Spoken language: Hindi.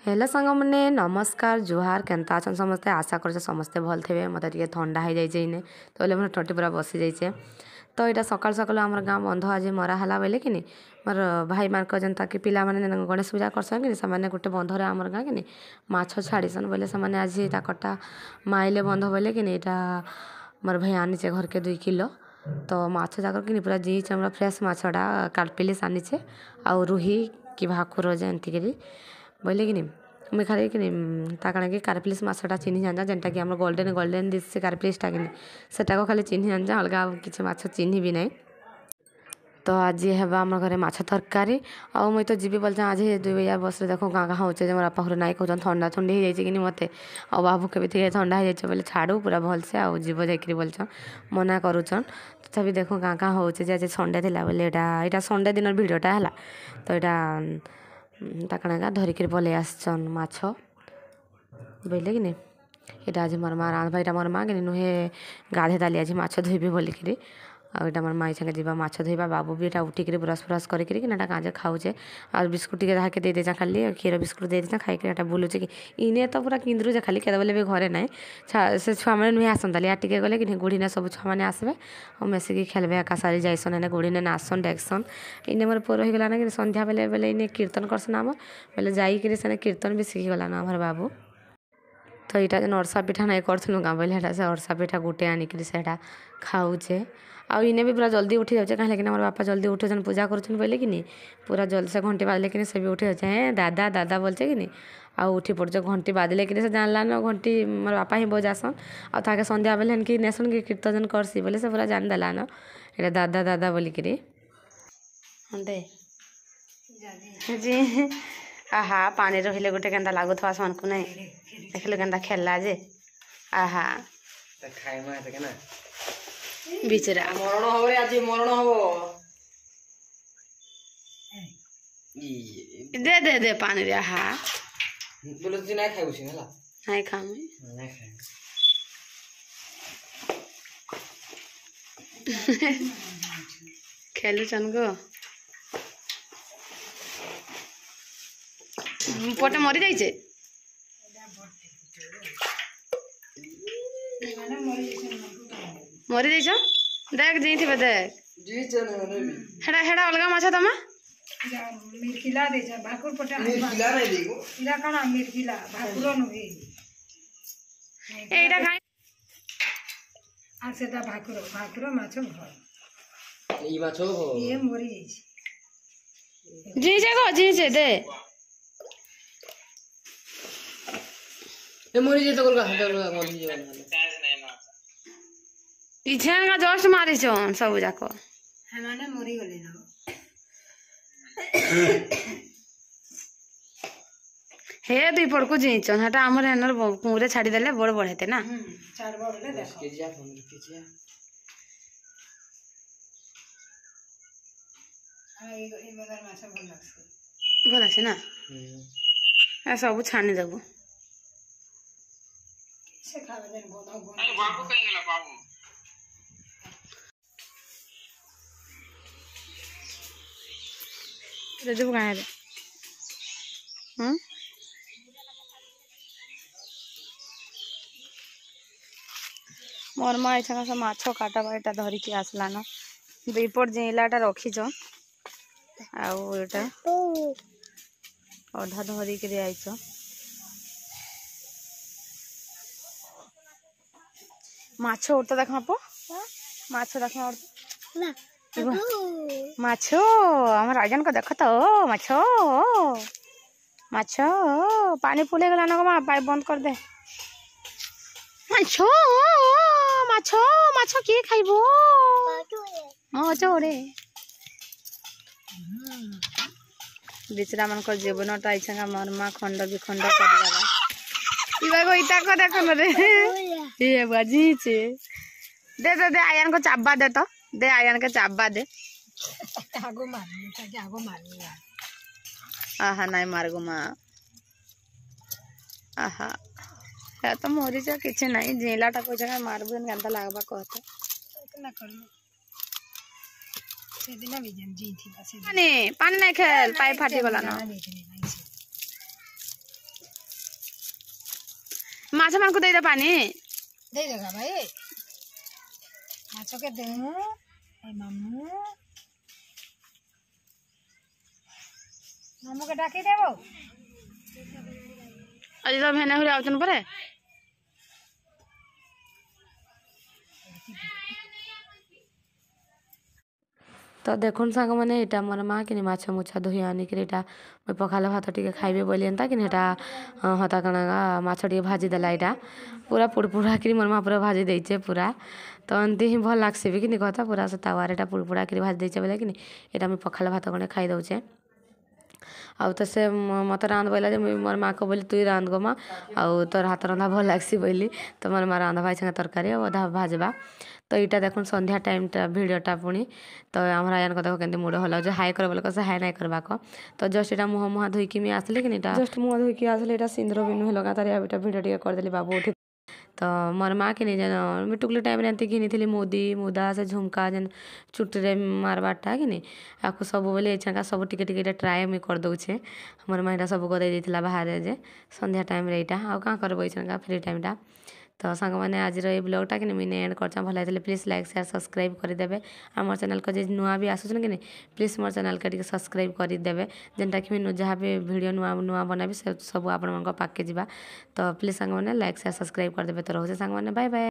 हेलो सांग मैंने नमस्कार जुहार केनता अछन समस्ते आशा कर समस्ते भल थे मत टे थंडा हो जाए इने तो बोले मैं टटी पूरा बसी जाइए तो यहाँ सकाल सकाल आम गाँ बंध आज मराहला बोले कि मोर भाई मान जनता कि पिला माने गणेश पूजा करसन कि से गोटे बंधरे आमर गाँ कि माछ छाड़ीसन बोले से आज कटा माइले बंध बोले कि यहाँ मोर भाई आनीचे घर के 2 किलो तो माछ जाकर कि पूरा जी चमड़ा फ्रेश माछटा काटपिलिस आनीचे आ रुही कि भाकुर जेनती बोले कि मुई खाली कि ताकना कि कारपिलिस माछटा चिन्ह जाना जेनटा कि गोल्डन गोल्डन दिशे कारपिलिसटा कि सेटा खाली चिन्ह जाना अलग किसी माछ चिन्ह भी नहीं तो आज हे आम घर माछ तरकारी आउ मुई तो जीवी बोलते आज 2 बजे बस देखो गाँ गाँ होचे मोर बापा घर नाई कहते थंडा थंडी हो जाए कि मत आ बाबू के भी थंडा हो जाए बोले छाड़ू पूरा भलसे आउ जीव जाकि बोलछन मना करुचन तथापि देखो गाँ गाँ होचे आज संडे थी बोले यहाँ संडे दिन भिडटा है तो यहाँ ताकना धरिक पलि आसन माछ बोले कि यहाँ आज मोर माँ रांध भाईटा मोर माँ कि नुहे गाधे दाली आज माछ धोबी बोलिकी आईटा मोर माई संगे जावा माछ धोबा बाबू भी यहाँ उठिक ब्रश फ्रश करके गाँजे खाऊे आ बिस्कुट टे दे देचा खाली क्षीर बिस्कुट दे देचा खाई बुलूचे कि इने तो पूरा किंद्रुचे खाली के बोले भी घरे ना से छुआ मैंने नुहे आसता टे गले कि गुड़ी सब छुआ मैंने आसबे और मिसिकी खेलबे एका सारी जाइसन एने गुड़ी ने नाचसन डेक्सन इने मोर पुअ रहीगला ना कि संध्या बेले बेले इने कीर्तन करसन आम बोले जाइए से कीर्तन भी शिखिगला ना आमर बाबू तो यहाँ जेन अड़सा पिठा नहीं करूँ गाँ बोले से अड़सा पिठा गुटे आनिक से खाऊे आउ इने भी पूरा जल्दी उठी जाऊे कहीं मोर बापा जल्दी उठुन पूजा करुन बोले कि पूरा जल्दी से घंटी बाजले कि से भी उठी जाए हे दादा दादा बोलचे कि आउ उठी पड़े घंटी बाजले कि से जानला न घंटी मोर बापा ही बजासन आ ताके संध्या बेले कि नेसन कि कीर्तन करसी बोले से पूरा जान देला न ये दादा दादा बोलिक दे जी आहा पानी रहिले गोटे केन्ता लागुवा सन को नहीं देख लो केन्ता खेलला जे आहा बिचरा मरण हबरे आज मरण हबो दे दे दे पानी रे आहा बोले तू नहीं खाइबो छिला नहीं खाऊ नहीं खाइ खेलु चन गो पटे मरी जाइए मरी जाइछ देख जी थे देख हेड़ा हेड़ा अलग माछ तमा मिरकिला दे जा भाकुर पटा मिरकिला नहीं देगो इला काना मिरकिला भाकुर नुहे एटा खाई आ सेटा भाकुर भाकुर माछ भर ई माछो हो ये मरी जाइछ जी जे गो जी जे दे ए मरी जे तो कोलका मरी जे इछन का जस्ट मारी छन सब जाको हम माने मरी गले न हे 2 पड़ को जीचन हटा हमर हेनर कुरे छाड़ी देले बड़ बढ़ेते ना चाड़बा बोले देखो केजिया फोन केजिया हां ई मदर माछ भल लागसे भल আছে ना आ सब छानी देबो से खावे देन बोनो अरे बाबू कहीं गेला बाबू जब गाय दे मोर माँ इच्छा से माछ काटा बाटा धरिकी आसला न 2 पट जेलाटा रखीच आटा अधा धरिक आईच माछ उड़ता देख पो माछ देख माछ आम राजन को देख तो माछ माछ पानी फुल गला ना माँ पाइप बंद कर दे माछ माछ माछ किए खाइबो चोरे बिचरा मन जीवनटा इच्छा मोर माँ खंड विखंड कर इटा को देख रे ये बाजीचे दे दे दे आयन को चाबा दे तो दे आयन के चाबा दे आगो मारनी ताकि आगो मारनी आहा नहीं मारगो माँ आहा या तो मोरी जा किछ नहीं जेलाटा कोई जगह मारबो गंदा लागबा कहत इतना कर लो से दिन भी जी थी बस पानी पानी नहीं खेल पाइप फाटी गला ना माछ मान को दे दे पानी दे देगा भाई माछो के देमु ए मामू मामू के डाकी देबो अजी तो भेने हुरे आउचन परे तो देखुन सांग मैंने यहाँ मोर माँ कि माछ मुछा धोई आनिक मुझे पखाल भात टे खाइबे बोली एंता कि हता कण माछ टे भाजी देला यहाँ पूरा पुड़पुड़ा कि मोर माँ पूरा भाजी देचे पूरा तो एमती ही भल लागसी भी कि कहता पूरा से तावार यहाँ पुड़पुड़ा कि भाजी देचे बोले कि यहाँ मुझे पखाल भात खंडे खाई दौचे आउ तो से मत रांध बोला जे मोर माँ को बोली तुई रांध गो माँ आउ तोर हाथ रंधा भल लागसी बोली तो मोर माँ रांधा भाई तरकारी अधा भाजबा तो यहाँ देखुन संध्या टाइमटा भिडटा पुणी तो आम आयन को देखो केमती मुड हल जो हाई कर बोले से हाई नाई करवा तो जस्ट यहाँ मुह मुहा धोईकी मुझे आसली कि जस्ट मुह धोईकी आसली यहाँ सिंदूर भी नुहे लगा तार भिडियो टे करदेली बाबू उठी तो मोर माँ कि जेन टुकली टाइम एमती घिनी मुदी मुदा से झुमका जेन चुटी मारबारटा कि आपको सब बोले एछा सब टिके टिके ट्राए मुझे कर दौचे मोर माँ यहाँ सब गदे देला बाहर जे संध्या टाइम यहाँ आउ क्या करब एछा फ्री टाइमटा तो सांग मैंने आज ये ब्लॉगटा कि मुझे एंड कर भल लगे प्लीज लाइक शेयर सब्सक्राइब करदे आम चैनल को जो नुआ भी आसुन कि प्लीज मोर चैनल के सब्सक्राइब करदे जेनटा कि मुझे जहाँ भी वीडियो नुआ नुआ बनाबी सब आप पाके जा तो प्लीज सांग मैंने लाइक शेयर सब्सक्राइब करदे तो रोचे सांग मैंने बाय बाय।